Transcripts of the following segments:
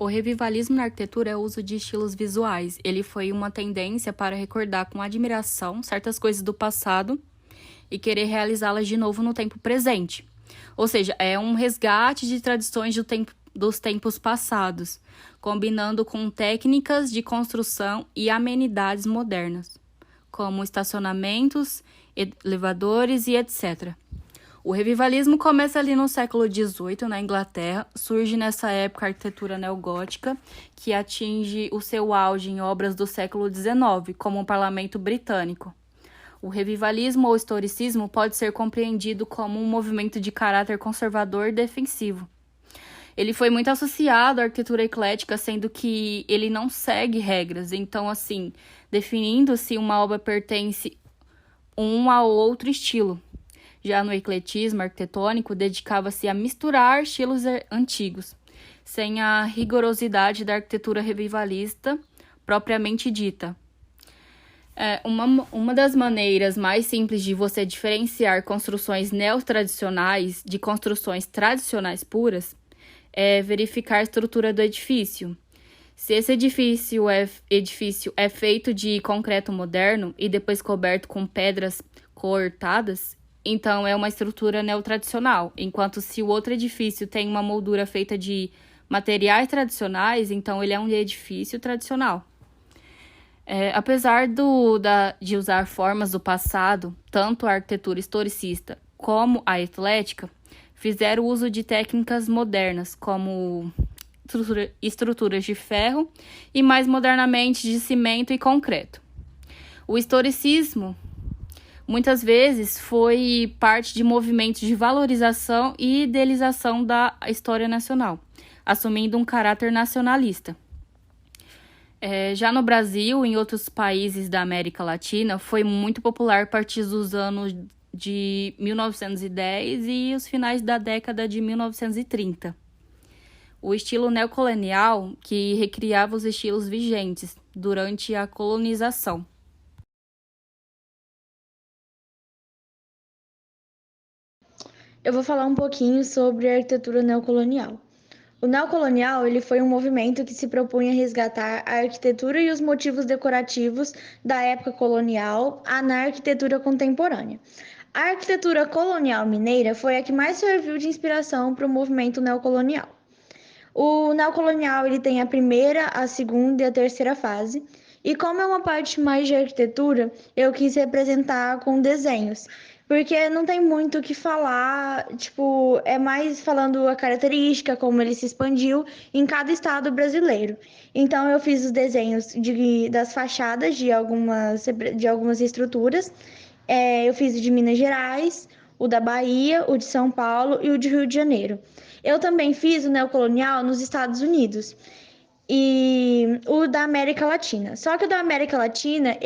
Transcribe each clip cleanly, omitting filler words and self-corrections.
O revivalismo na arquitetura é o uso de estilos visuais. Ele foi uma tendência para recordar com admiração certas coisas do passado e querer realizá-las de novo no tempo presente. Ou seja, é um resgate de tradições dos tempos passados, combinando com técnicas de construção e amenidades modernas, como estacionamentos, elevadores e etc. O revivalismo começa ali no século XVIII, na Inglaterra. Surge nessa época a arquitetura neogótica, que atinge o seu auge em obras do século XIX, como o Parlamento Britânico. O revivalismo ou historicismo pode ser compreendido como um movimento de caráter conservador e defensivo. Ele foi muito associado à arquitetura eclética, sendo que ele não segue regras. Então, assim, definindo se uma obra pertence um ao outro estilo. Já no ecletismo arquitetônico, dedicava-se a misturar estilos antigos, sem a rigorosidade da arquitetura revivalista propriamente dita. Uma das maneiras mais simples de você diferenciar construções neotradicionais de construções tradicionais puras é verificar a estrutura do edifício. Se esse edifício é feito de concreto moderno e depois coberto com pedras cortadas, então é uma estrutura neotradicional, enquanto se o outro edifício tem uma moldura feita de materiais tradicionais, então ele é um edifício tradicional. Apesar de usar formas do passado, tanto a arquitetura historicista como a eclética fizeram uso de técnicas modernas, como estruturas de ferro e, mais modernamente, de cimento e concreto. O historicismo muitas vezes foi parte de movimentos de valorização e idealização da história nacional, assumindo um caráter nacionalista. Já no Brasil e em outros países da América Latina, foi muito popular a partir dos anos de 1910 e os finais da década de 1930. O estilo neocolonial, que recriava os estilos vigentes durante a colonização. Eu vou falar um pouquinho sobre a arquitetura neocolonial. O neocolonial ele foi um movimento que se propunha resgatar a arquitetura e os motivos decorativos da época colonial na arquitetura contemporânea. A arquitetura colonial mineira foi a que mais serviu de inspiração para o movimento neocolonial. O neocolonial ele tem a primeira, a segunda e a terceira fase. E como é uma parte mais de arquitetura, eu quis representar com desenhos, porque não tem muito o que falar, tipo, é mais falando a característica, como ele se expandiu em cada estado brasileiro. Então eu fiz os desenhos das fachadas de algumas estruturas. Eu fiz o de Minas Gerais, o da Bahia, o de São Paulo e o de Rio de Janeiro. Eu também fiz o neocolonial nos Estados Unidos e o da América Latina. Só que o da América Latina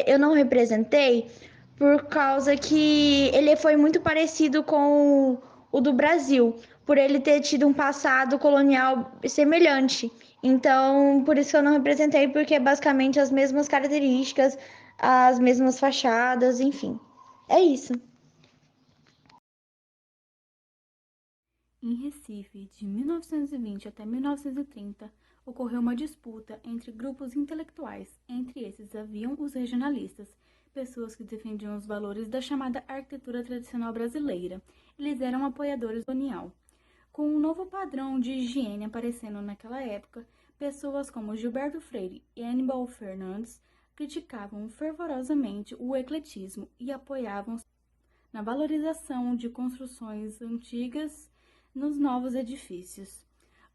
eu não representei por causa que ele foi muito parecido com o do Brasil, por ele ter tido um passado colonial semelhante. Então, por isso que eu não representei, porque é basicamente as mesmas características, as mesmas fachadas, enfim. É isso. Em Recife, de 1920 até 1930, ocorreu uma disputa entre grupos intelectuais. Entre esses haviam os regionalistas, pessoas que defendiam os valores da chamada arquitetura tradicional brasileira. Eles eram apoiadores do colonial. Com um novo padrão de higiene aparecendo naquela época, pessoas como Gilberto Freire e Aníbal Fernandes criticavam fervorosamente o ecletismo e apoiavam na valorização de construções antigas nos novos edifícios.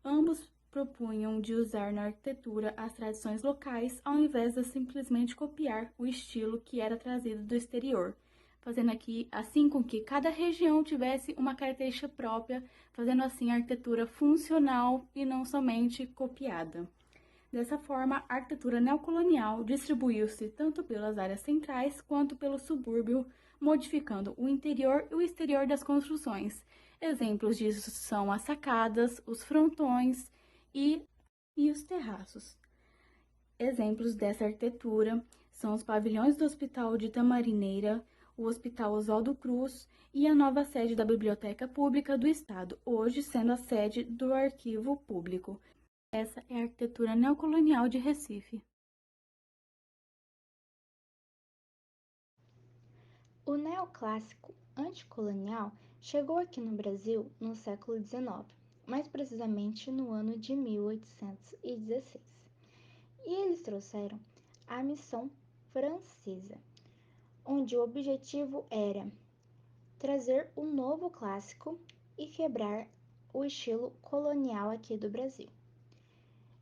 Ambos propunham de usar na arquitetura as tradições locais ao invés de simplesmente copiar o estilo que era trazido do exterior, fazendo aqui assim com que cada região tivesse uma característica própria, fazendo assim a arquitetura funcional e não somente copiada. Dessa forma, a arquitetura neocolonial distribuiu-se tanto pelas áreas centrais quanto pelo subúrbio, modificando o interior e o exterior das construções. Exemplos disso são as sacadas, os frontões e os terraços. Exemplos dessa arquitetura são os pavilhões do Hospital de Tamarineira, o Hospital Oswaldo Cruz e a nova sede da Biblioteca Pública do Estado, hoje sendo a sede do Arquivo Público. Essa é a arquitetura neocolonial de Recife. O neoclássico anticolonial chegou aqui no Brasil no século XIX, mais precisamente no ano de 1816. E eles trouxeram a missão francesa, onde o objetivo era trazer um novo clássico e quebrar o estilo colonial aqui do Brasil.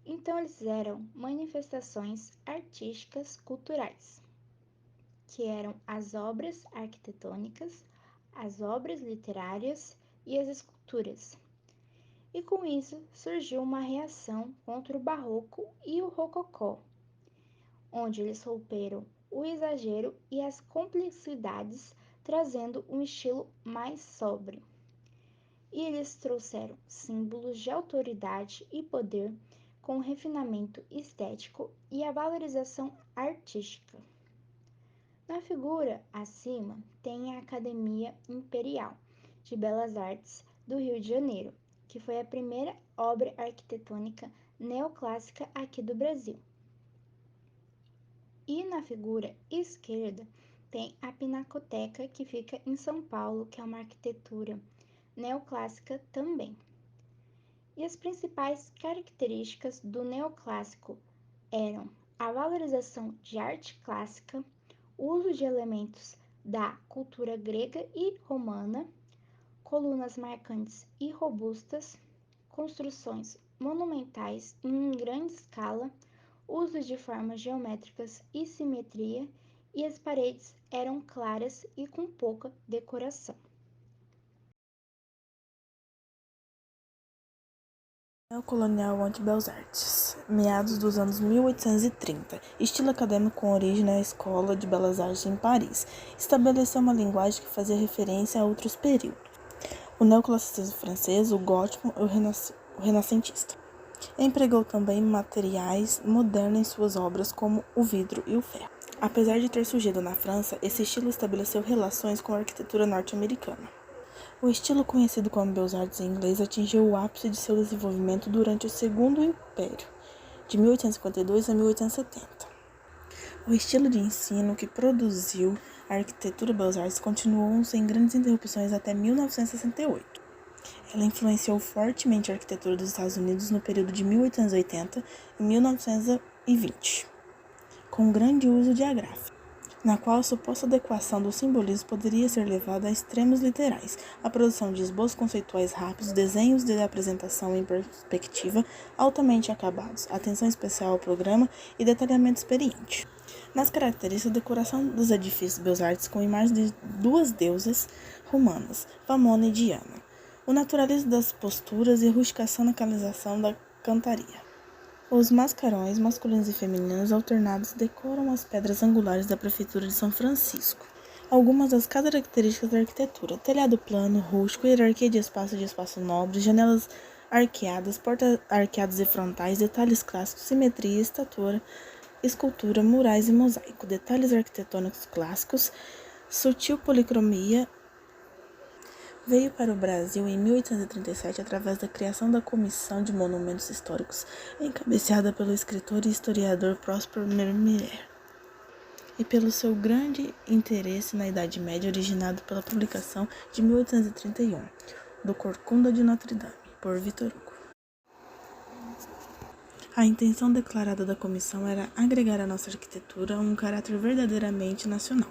Então eles fizeram manifestações artísticas culturais, que eram as obras arquitetônicas, as obras literárias e as esculturas. E com isso surgiu uma reação contra o barroco e o rococó, onde eles romperam o exagero e as complexidades, trazendo um estilo mais sóbrio. E eles trouxeram símbolos de autoridade e poder com refinamento estético e a valorização artística. Na figura acima tem a Academia Imperial de Belas Artes do Rio de Janeiro, que foi a primeira obra arquitetônica neoclássica aqui do Brasil. E na figura esquerda tem a Pinacoteca, que fica em São Paulo, que é uma arquitetura neoclássica também. E as principais características do neoclássico eram a valorização de arte clássica, o uso de elementos da cultura grega e romana, colunas marcantes e robustas, construções monumentais em grande escala, uso de formas geométricas e simetria, e as paredes eram claras e com pouca decoração. Neocolonial anti-Belas Artes, meados dos anos 1830, estilo acadêmico com origem na Escola de Belas Artes em Paris, estabeleceu uma linguagem que fazia referência a outros períodos, o neoclassicismo francês, o gótico e o renascentista. Empregou também materiais modernos em suas obras, como o vidro e o ferro. Apesar de ter surgido na França, esse estilo estabeleceu relações com a arquitetura norte-americana. O estilo conhecido como Beaux Arts em inglês atingiu o ápice de seu desenvolvimento durante o Segundo Império, de 1852 a 1870. O estilo de ensino que produziu a arquitetura Beaux Arts continuou sem grandes interrupções até 1968. Ela influenciou fortemente a arquitetura dos Estados Unidos no período de 1880 e 1920, com grande uso de agrafe, na qual a suposta adequação do simbolismo poderia ser levada a extremos literais, a produção de esboços conceituais rápidos, desenhos de apresentação em perspectiva altamente acabados, atenção especial ao programa e detalhamento experiente. Nas características, a decoração dos edifícios Beaux Arts com imagens de duas deusas romanas, Vamona e Diana, o naturalismo das posturas e a rusticação na canalização da cantaria. Os mascarões, masculinos e femininos alternados, decoram as pedras angulares da Prefeitura de São Francisco. Algumas das características da arquitetura: telhado plano, rústico, hierarquia de espaço nobre, janelas arqueadas, portas arqueadas e frontais, detalhes clássicos, simetria, estatura, escultura, murais e mosaico, detalhes arquitetônicos clássicos, sutil policromia. Veio para o Brasil em 1837 através da criação da Comissão de Monumentos Históricos, encabeçada pelo escritor e historiador Prosper Mérimée, e pelo seu grande interesse na Idade Média, originado pela publicação de 1831, do Corcunda de Notre-Dame, por Victor Hugo. A intenção declarada da comissão era agregar à nossa arquitetura um caráter verdadeiramente nacional.